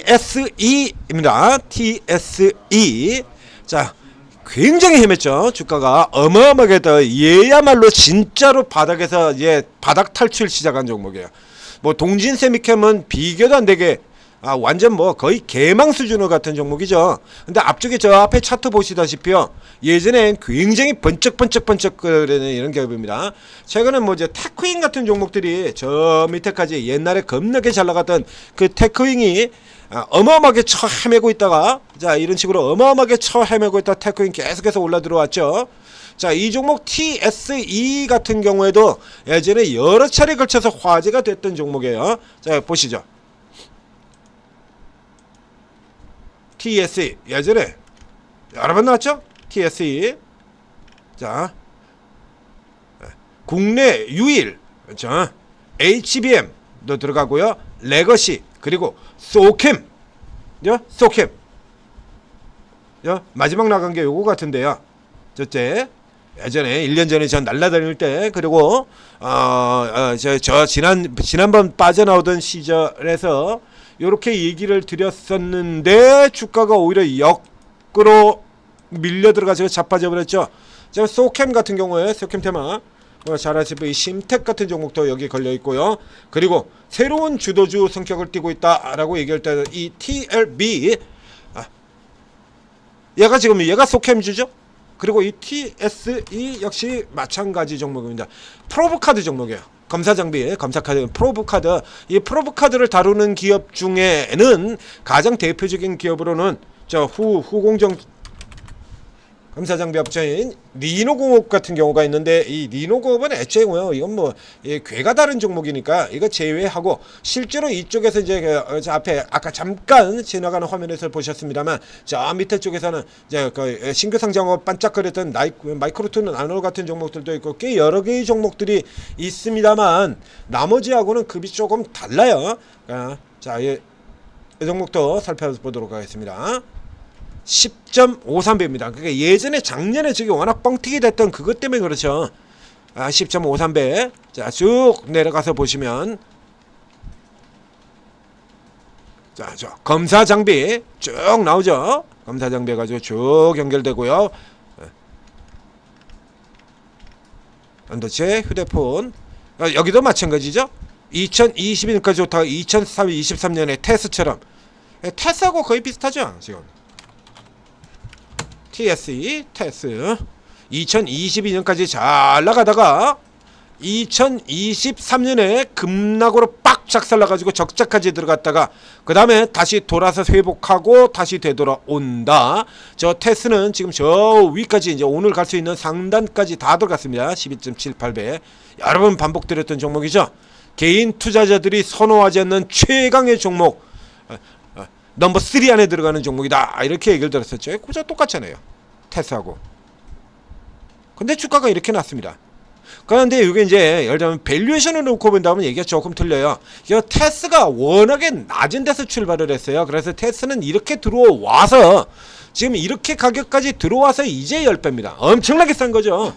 TSE입니다. TSE. 자, 굉장히 헤맸죠. 주가가 어마어마하게 더 얘야말로 진짜로 바닥에서 바닥 탈출 시작한 종목이에요. 뭐 동진 세미캠은 비교도 안 되게 완전 뭐 거의 개망 수준으로 같은 종목이죠. 근데 앞쪽에 저 앞에 차트 보시다시피요, 예전엔 굉장히 번쩍번쩍거리는 이런 기업입니다. 최근에 뭐 이제 테크윙 같은 종목들이 저 밑에까지 옛날에 겁나게 잘 나갔던 그 테크윙이 어마어마하게 쳐 헤매고 있다가, 자, 이런 식으로 어마어마하게 쳐 헤매고 있다 테크윙 계속해서 올라 들어왔죠. 자, 이 종목 TSE 같은 경우에도 예전에 여러 차례 걸쳐서 화제가 됐던 종목이에요. 자, 보시죠. TSE 예전에 여러 번 나왔죠? TSE. 자, 국내 유일, 그렇죠? HBM도 들어가고요, 레거시, 그리고 소캠, 소캠. 마지막 나간 게 요거 같은데요. 저때 예전에 1년 전에 전 날라다닐 때, 그리고 저 지난번 빠져나오던 시절에서 요렇게 얘기를 드렸었는데 주가가 오히려 역으로 밀려 들어가서 자빠져 버렸죠. 자, 소캠 같은 경우에 소캠 테마 잘 아시다시피 심텍 같은 종목도 여기 걸려 있고요. 그리고 새로운 주도주 성격을 띠고 있다라고 얘기할 때 이 TLB, 얘가 소캠주죠. 그리고 이 TSE 역시 마찬가지 종목입니다. 프로브카드 종목이에요. 검사장비, 검사카드, 프로브카드. 이 프로브카드를 다루는 기업 중에는 가장 대표적인 기업으로는 저 후공정 검사장비 업체인 리노공업 같은 경우가 있는데, 이 리노공업은 애초에 이건 뭐 괴가 다른 종목이니까 이거 제외하고, 실제로 이쪽에서 이제 저 앞에 아까 잠깐 지나가는 화면에서 보셨습니다만, 저 밑에 쪽에서는 이제 그 신규 상장업 반짝거렸던 마이크로톤 나노 같은 종목들도 있고 꽤 여러 개의 종목들이 있습니다만, 나머지하고는 급이 조금 달라요. 자, 이 종목도 살펴보도록 하겠습니다. 10.53배입니다. 그러니까 예전에 작년에 저기 워낙 뻥튀기 됐던 그것 때문에 그렇죠. 10.53배. 자, 쭉 내려가서 보시면, 자, 저 검사 장비 쭉 나오죠. 검사 장비 가지고 쭉 연결되고요. 반도체, 휴대폰, 여기도 마찬가지죠. 2022년까지 좋다가 2023년에 테스처럼, 테스하고 거의 비슷하죠 지금. TSE, 테스 2022년까지 잘 나가다가 2023년에 급락으로 빡 작살나가지고 적자까지 들어갔다가 그 다음에 다시 돌아서 회복하고 다시 되돌아온다. 저 테스는 지금 저 위까지 이제 오늘 갈 수 있는 상단까지 다 들어갔습니다. 12.78배. 여러 번 반복드렸던 종목이죠. 개인 투자자들이 선호하지 않는 최강의 종목, 넘버 3 안에 들어가는 종목이다, 이렇게 얘기를 들었었죠. 그저 똑같잖아요, 테스하고. 근데 주가가 이렇게 났습니다. 그런데 이게 이제 예를 들면 밸류에이션을 놓고 본다면 얘기가 조금 틀려요. 테스가 워낙에 낮은 데서 출발을 했어요. 그래서 테스는 이렇게 들어와서 지금 이렇게 가격까지 들어와서 이제 10배입니다. 엄청나게 싼 거죠.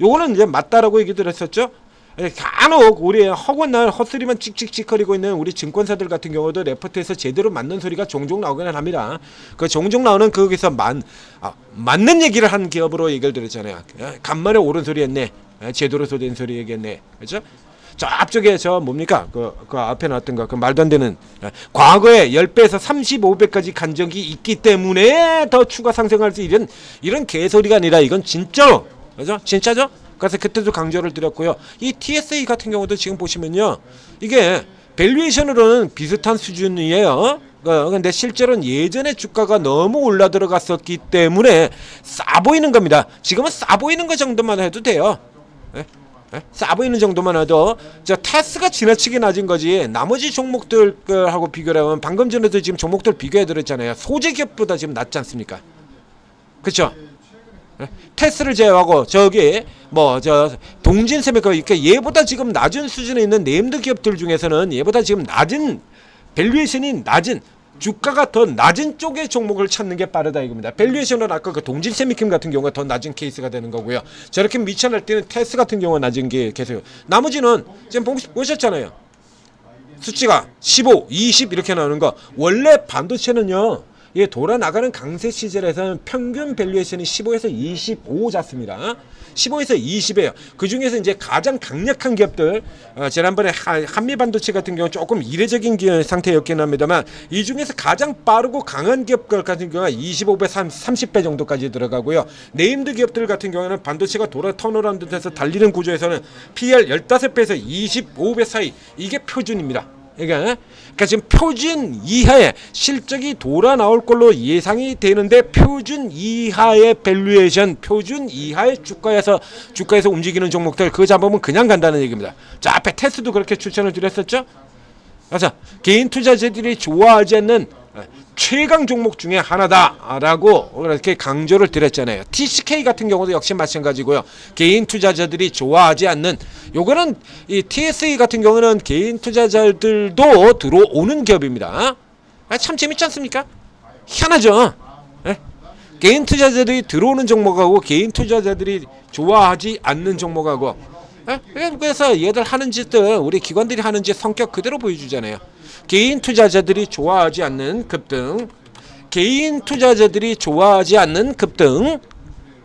요거는 이제 맞다라고 얘기 들었었죠. 간혹 우리 허구한 날 헛소리만 찍찍찍거리고 있는 우리 증권사들 같은 경우도 레포트에서 제대로 맞는 소리가 종종 나오기는 합니다. 그 종종 나오는 거기서 맞는 얘기를 한 기업으로 얘기를 드렸잖아요. 간만에 옳은 소리 했네, 제대로 된 소리 얘기했네, 그렇죠? 저 앞쪽에 저 뭡니까, 그 앞에 나왔던 거, 그 말도 안 되는, 과거에 10배에서 35배까지 간 적이 있기 때문에 더 추가 상승할 수, 이런 개소리가 아니라 이건 진짜로, 그죠? 진짜죠? 그래서 그때도 강조를 드렸고요. 이 TSE 같은 경우도 지금 보시면요, 이게 밸류에이션으로는 비슷한 수준이에요. 근데 실제로는 예전에 주가가 너무 올라 들어갔었기 때문에 싸 보이는 겁니다. 지금은 싸 보이는 거 정도만 해도 돼요. 싸 보이는 정도만 해도, 저 테스가 지나치게 낮은 거지, 나머지 종목들하고 비교를 하면, 방금 전에도 지금 종목들 비교해 드렸잖아요. 소재 기업보다 지금 낮지 않습니까? 그렇죠? 테스를 제외하고 저기 뭐 저 동진세미커, 이렇게 얘보다 지금 낮은 수준에 있는 네임드 기업들 중에서는 얘보다 지금 낮은 밸류에이션이 낮은, 주가가 더 낮은 쪽의 종목을 찾는 게 빠르다 이겁니다. 밸류에이션은 아까 그 동진세미킴 같은 경우가 더 낮은 케이스가 되는 거고요. 저렇게 미쳐날 때는 테스 같은 경우가 낮은 게 계세요. 나머지는 지금 보셨잖아요. 수치가 15, 20 이렇게 나오는 거. 원래 반도체는요, 예, 돌아나가는 강세 시절에서는 평균 밸류에이션이 15에서 25 잡습니다. 15에서 20이에요. 그 중에서 이제 가장 강력한 기업들, 지난번에 한미 반도체 같은 경우는 조금 이례적인 상태였긴 합니다만, 이 중에서 가장 빠르고 강한 기업들 같은 경우는 25배, 30배 정도까지 들어가고요. 네임드 기업들 같은 경우는 반도체가 돌아 턴어라운드 돼서 달리는 구조에서는 PR 15배에서 25배 사이, 이게 표준입니다. 그러니까 지금 표준 이하의 실적이 돌아 나올 걸로 예상이 되는데, 표준 이하의 밸류에이션, 표준 이하의 주가에서 움직이는 종목들, 그거 잡으면 그냥 간다는 얘기입니다. 자, 앞에 테스도 그렇게 추천을 드렸었죠. 그래서 개인 투자자들이 좋아하지 않는 최강 종목 중에 하나다라고 그렇게 강조를 드렸잖아요. TCK 같은 경우도 역시 마찬가지고요. 개인 투자자들이 좋아하지 않는, 요거는 이 TSE 같은 경우는 개인 투자자들도 들어오는 기업입니다. 참 재밌지 않습니까? 희한하죠. 네? 개인 투자자들이 들어오는 종목하고 개인 투자자들이 좋아하지 않는 종목하고, 네? 그래서 얘들 하는 짓들, 우리 기관들이 하는 짓 성격 그대로 보여주잖아요. 개인 투자자들이 좋아하지 않는 급등, 개인 투자자들이 좋아하지 않는 급등,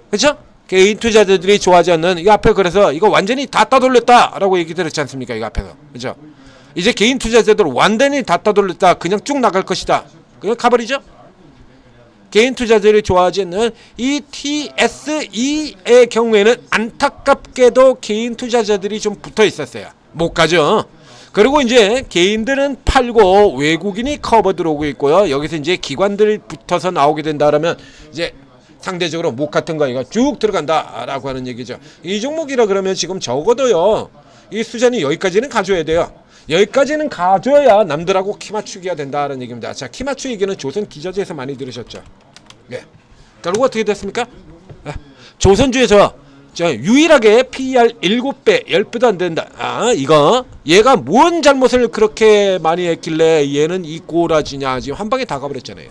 그렇죠? 개인 투자자들이 좋아하지 않는, 이 앞에 그래서 이거 완전히 다 따돌렸다라고 얘기 들었지 않습니까? 이거 앞에서, 그렇죠? 이제 개인 투자자들 완전히 다 따돌렸다, 그냥 쭉 나갈 것이다, 그냥 가버리죠. 개인 투자자들이 좋아하지 않는 이 TSE의 경우에는 안타깝게도 개인 투자자들이 좀 붙어 있었어요. 못 가죠. 그리고 이제 개인들은 팔고 외국인이 커버 들어오고 있고요. 여기서 이제 기관들이 붙어서 나오게 된다라면 이제 상대적으로 목 같은 거 이거 쭉 들어간다라고 하는 얘기죠. 이 종목이라 그러면 지금 적어도요, 이 수준이 여기까지는 가져야 돼요. 여기까지는 가져야 남들하고 키 맞추기가 된다는 얘기입니다. 자, 키 맞추기 얘기는 조선 기저지에서 많이 들으셨죠. 예. 그리고 어떻게 됐습니까? 조선주에서 유일하게 PER 7배, 10배도 안 된다. 이거 얘가 뭔 잘못을 그렇게 많이 했길래 얘는 이 꼬라지냐, 지금 한 방에 다 가버렸잖아요.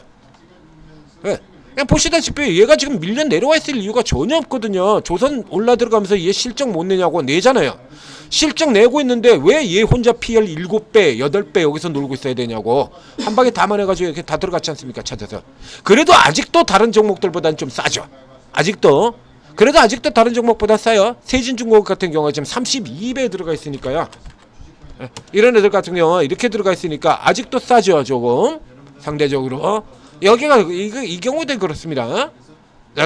네. 그냥 보시다시피 얘가 지금 밀려 내려와 있을 이유가 전혀 없거든요. 조선 올라 들어가면서 얘 실적 못 내냐고 내잖아요. 실적 내고 있는데 왜 얘 혼자 PER 7배, 8배 여기서 놀고 있어야 되냐고. 한 방에 다 만해가지고 이렇게 다 들어갔지 않습니까? 찾아서. 그래도 아직도 다른 종목들보다는 좀 싸죠. 그래도 아직도 다른 종목보다 싸요. 세진중공업 같은 경우 지금 32배에 들어가 있으니까요. 이런 애들 같은 경우 이렇게 들어가 있으니까 아직도 싸죠. 조금 상대적으로. 여기가 이 경우도 그렇습니다.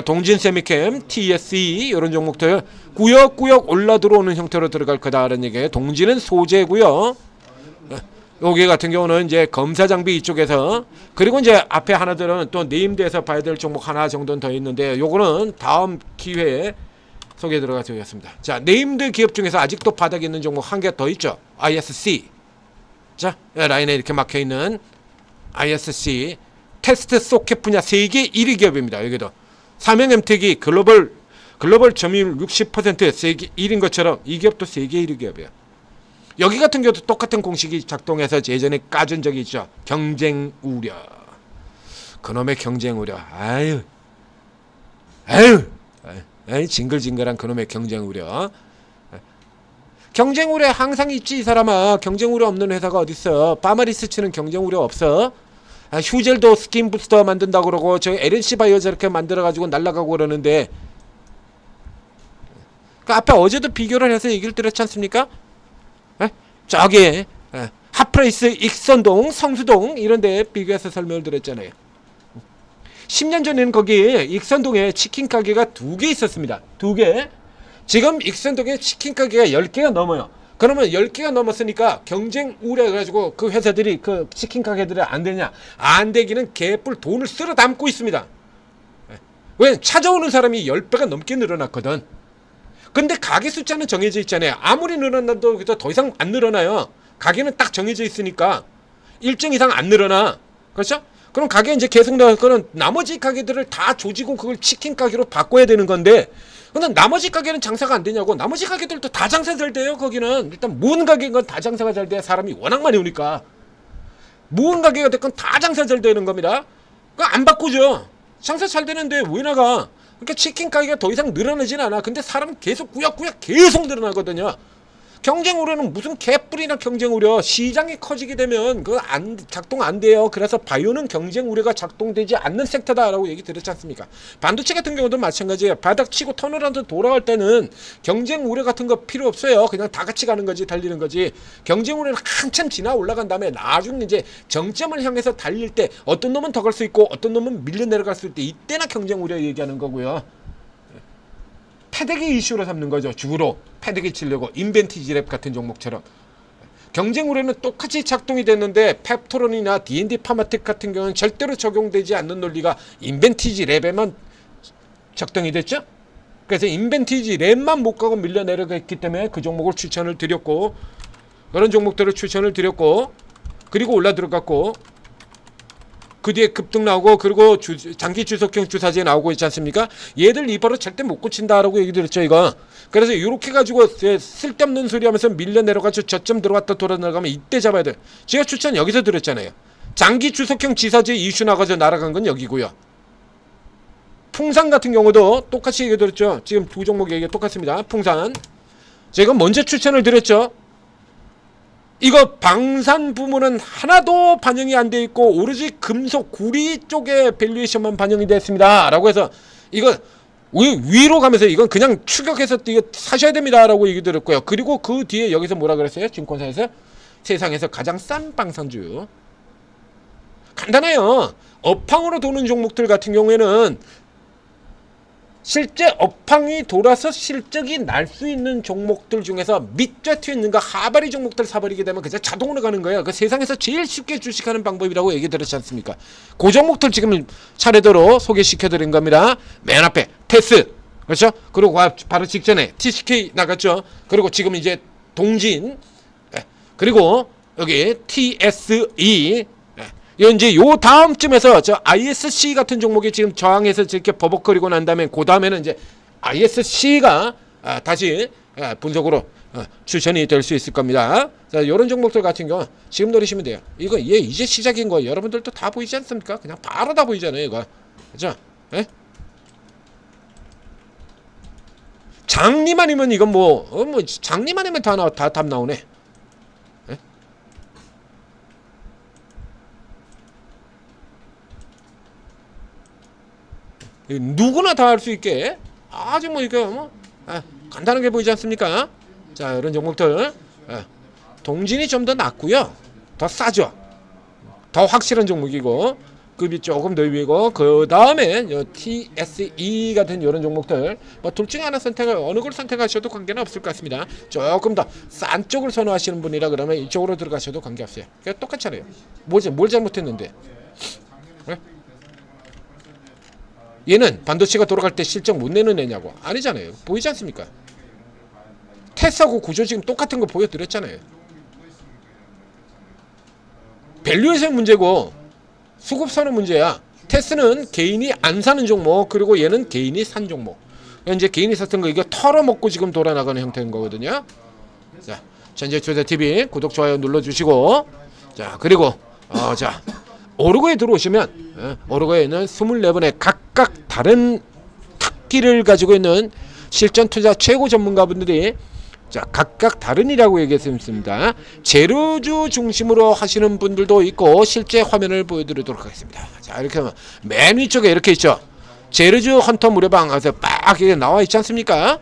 동진세미캠, TSE 이런 종목들 꾸역꾸역 올라 들어오는 형태로 들어갈 거다라는 얘기예요. 동진은 소재고요. 여기 같은 경우는 이제 검사 장비 이쪽에서, 그리고 이제 앞에 하나들은 또 네임드에서 봐야 될 종목 하나 정도는 더 있는데, 요거는 다음 기회에 소개 들어가겠습니다. 자, 네임드 기업 중에서 아직도 바닥에 있는 종목 한 개 더 있죠. ISC. 자, 라인에 이렇게 막혀 있는 ISC. 테스트 소켓 분야 세계 1위 기업입니다. 여기도 삼형 엠텍이 글로벌 점유율 60% 세계 1위인 것처럼 이 기업도 세계 1위 기업이에요. 여기 같은 경우도 똑같은 공식이 작동해서 예전에 까준 적이 있죠. 경쟁 우려. 그놈의 경쟁 우려. 아유, 징글징글한 그놈의 경쟁 우려. 경쟁 우려 항상 있지 이 사람아. 경쟁 우려 없는 회사가 어딨어. 파마리스치는 경쟁 우려 없어. 휴젤도 스킨 부스터 만든다고 그러고, 저 LNC 바이오 저렇게 만들어가지고 날라가고 그러는데, 그 앞에 어제도 비교를 해서 얘기를 드렸지 않습니까? 저기 핫프레이스 익선동, 성수동 이런데 비교해서 설명을 드렸잖아요. 10년 전에는 거기 익선동에 치킨 가게가 2개 있었습니다. 2개. 지금 익선동에 치킨 가게가 10개가 넘어요. 그러면 10개가 넘었으니까 경쟁 우려해가지고 그 회사들이 그 치킨 가게들이 안 되냐? 안 되기는 개뿔 돈을 쓸어 담고 있습니다. 왜? 찾아오는 사람이 10배가 넘게 늘어났거든. 근데 가게 숫자는 정해져 있잖아요. 아무리 늘어나도 더 이상 안 늘어나요. 가게는 딱 정해져 있으니까 일정 이상 안 늘어나. 그렇죠? 그럼 가게 이제 계속 나올 거는 나머지 가게들을 다 조지고 그걸 치킨 가게로 바꿔야 되는 건데, 근데 나머지 가게는 장사가 안 되냐고. 나머지 가게들도 다 장사 잘 돼요. 거기는 일단 무슨 가게인 건 다 장사가 잘 돼. 사람이 워낙 많이 오니까 무슨 가게가 됐건 다 장사 잘 되는 겁니다. 그거 안 바꾸죠. 장사 잘 되는데 왜 나가? 그러니까 치킨 가게가 더 이상 늘어나진 않아. 근데 사람 계속 꾸역꾸역 계속 늘어나거든요. 경쟁 우려는 무슨 개뿔이나 경쟁 우려. 시장이 커지게 되면 그거 작동 안 돼요. 그래서 바이오는 경쟁 우려가 작동되지 않는 섹터다라고 얘기 드렸지 않습니까? 반도체 같은 경우도 마찬가지예요. 바닥 치고 턴어라운드 돌아갈 때는 경쟁 우려 같은 거 필요 없어요. 그냥 다 같이 가는 거지, 달리는 거지. 경쟁 우려는 한참 지나 올라간 다음에 나중에 이제 정점을 향해서 달릴 때 어떤 놈은 더 갈 수 있고 어떤 놈은 밀려 내려갈 수 있을 때 이때나 경쟁 우려 얘기하는 거고요. 패대기 이슈로 삼는 거죠. 주로 패대기 치려고 인벤티지 랩 같은 종목처럼. 경쟁 우려는 똑같이 작동이 됐는데 펩토론이나 D&D 파마텍 같은 경우는 절대로 적용되지 않는 논리가 인벤티지 랩에만 작동이 됐죠. 그래서 인벤티지 랩만 못 가고 밀려 내려갔기 때문에 그 종목을 추천을 드렸고, 그런 종목들을 추천을 드렸고, 그리고 올라 들어갔고, 그 뒤에 급등 나오고, 그리고 장기 주석형 주사제 나오고 있지 않습니까? 얘들 이버를 절대 못 고친다라고 얘기 드렸죠, 이거. 그래서 이렇게 가지고 쓸데없는 소리 하면서 밀려 내려가지고 저점 들어왔다 돌아 나가면 이때 잡아야 돼. 제가 추천 여기서 드렸잖아요. 장기 주석형 지사제 이슈 나가서 날아간 건 여기고요. 풍산 같은 경우도 똑같이 얘기 드렸죠. 지금 두 종목 얘기 똑같습니다. 풍산. 제가 먼저 추천을 드렸죠. 이거 방산 부문은 하나도 반영이 안 돼 있고 오로지 금속 구리 쪽에 밸류에이션만 반영이 됐습니다 라고 해서 이거 위로 가면서 이건 그냥 추격해서 이거 사셔야 됩니다 라고 얘기 드렸고요. 그리고 그 뒤에 여기서 뭐라 그랬어요? 증권사에서 세상에서 가장 싼 방산주. 간단해요. 업황으로 도는 종목들 같은 경우에는 실제 업황이 돌아서 실적이 날 수 있는 종목들 중에서 밑에 튀어 있는가 하바리 종목들 사버리게 되면 그냥 자동으로 가는 거예요. 그 세상에서 제일 쉽게 주식하는 방법이라고 얘기 드렸지 않습니까? 그 종목들 지금 차례대로 소개시켜드린 겁니다. 맨 앞에 테스, 그렇죠? 그리고 바로 직전에 TCK 나갔죠. 그리고 지금 이제 동진, 그리고 여기 TSE. 이제 요 다음쯤에서 저 ISC 같은 종목이 지금 저항해서 이렇게 버벅거리고 난 다음에 그 다음에는 이제 ISC가 다시 분석으로 추천이 될 수 있을 겁니다. 자, 이런 종목들 같은 경우 지금 노리시면 돼요. 이거 이제 시작인 거 여러분들도 다 보이지 않습니까? 그냥 바로 다 보이잖아요, 이거. 그죠? 예? 장님 아니면 이건 뭐 장님 아니면 다 답 나오네. 누구나 다 할 수 있게 아주 뭐 이거 간단하게 보이지 않습니까? 자, 이런 종목들 동진이 좀 더 낫고요, 더 싸죠, 더 확실한 종목이고 급이 조금 더 위고, 그 다음에 TSE 같은 이런 종목들 뭐 둘 중에 하나 어느 걸 선택하셔도 관계는 없을 것 같습니다. 조금 더 싼 쪽을 선호하시는 분이라 그러면 이쪽으로 들어가셔도 관계없어요. 그냥 똑같잖아요. 뭘 잘못했는데? 네? 얘는 반도체가 돌아갈 때 실적 못 내는 애냐고. 아니잖아요. 보이지 않습니까? 테스하고 구조 지금 똑같은 거 보여드렸잖아요. 밸류에서 문제고 수급선은 문제야. 테스는 개인이 안 사는 종목, 그리고 얘는 개인이 산 종목. 이제 개인이 샀던 거 이거 털어먹고 지금 돌아나가는 형태인 거거든요. 자, 전재투자TV 구독, 좋아요 눌러주시고, 자, 그리고 자, 오르고에 들어오시면 오르고에는 24분의 각각 다른 특기를 가지고 있는 실전 투자 최고 전문가분들이 자, 각각 다른이라고 얘기했습니다. 재료주 중심으로 하시는 분들도 있고 실제 화면을 보여드리도록 하겠습니다. 자, 이렇게 하면 맨 위쪽에 이렇게 있죠. 재료주 헌터 무료방에서 빡 이렇게 나와 있지 않습니까?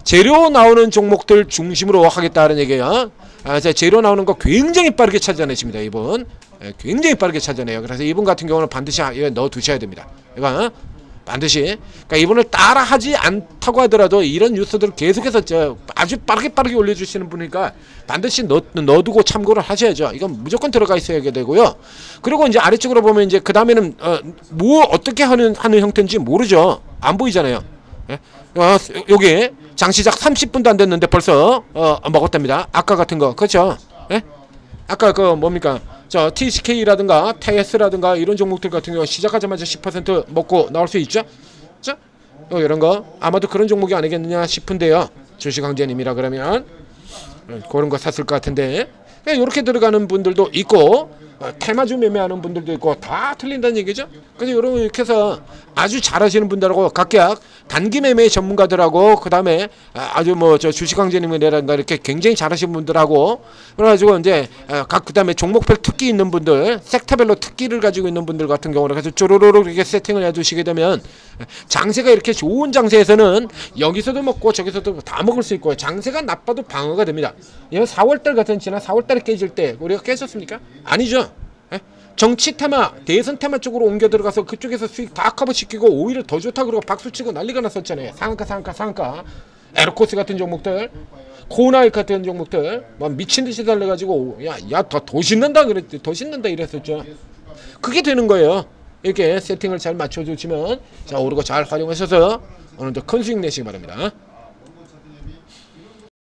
재료 나오는 종목들 중심으로 하겠다는 얘기예요. 재료 나오는 거 굉장히 빠르게 찾아내십니다, 이분. 굉장히 빠르게 찾아내요. 그래서 이분 같은 경우는 반드시 넣어 두셔야 됩니다. 이거 반드시. 그러니까 이분을 따라 하지 않다고 하더라도 이런 뉴스들을 계속해서 아주 빠르게 올려주시는 분이니까 반드시 넣어두고 참고를 하셔야죠. 이건 무조건 들어가 있어야 되고요. 그리고 이제 아래쪽으로 보면 이제 그 다음에는 뭐 어떻게 하는 형태인지 모르죠. 안 보이잖아요. 예? 여기 장시작 30분도 안 됐는데 벌써 먹었답니다. 아까 같은 거, 그렇죠? 예? 아까 그 뭡니까? 저 TCK라든가 TS라든가 이런 종목들 같은 경우 시작하자마자 10% 먹고 나올 수 있죠? 자, 이런 거 아마도 그런 종목이 아니겠느냐 싶은데요. 주식왕제님이라 그러면 그런 거 샀을 것 같은데 이렇게 들어가는 분들도 있고, 테마주 매매하는 분들도 있고 다 틀린다는 얘기죠. 그래서 여러분 이렇게 해서 아주 잘하시는 분들하고 각각 단기 매매 전문가들하고 그 다음에 아주 뭐 저 주식왕제님이라든가 이렇게 굉장히 잘하시는 분들하고 그래가지고 이제 각 그 다음에 종목별 특기 있는 분들 섹터별로 특기를 가지고 있는 분들 같은 경우는 그래서 쪼로로로 이렇게 세팅을 해두시게 되면 장세가 이렇게 좋은 장세에서는 여기서도 먹고 저기서도 다 먹을 수 있고 장세가 나빠도 방어가 됩니다. 4월달 같은 지난 4월달에 깨질 때 우리가 깨졌습니까? 아니죠. 정치 테마, 대선 테마 쪽으로 옮겨 들어가서 그쪽에서 수익 다 커버시키고 오히려 더 좋다 그러고 박수치고 난리가 났었잖아요. 상한가 에로코스 같은 종목들, 코나이 같은 종목들 막 미친듯이 달려가지고 야 더 신난다 그랬지, 더 신난다 이랬었죠. 그게 되는 거예요. 이렇게 세팅을 잘 맞춰주시면 자 오르고 잘 활용하셔서 오늘도 큰 수익 내시기 바랍니다.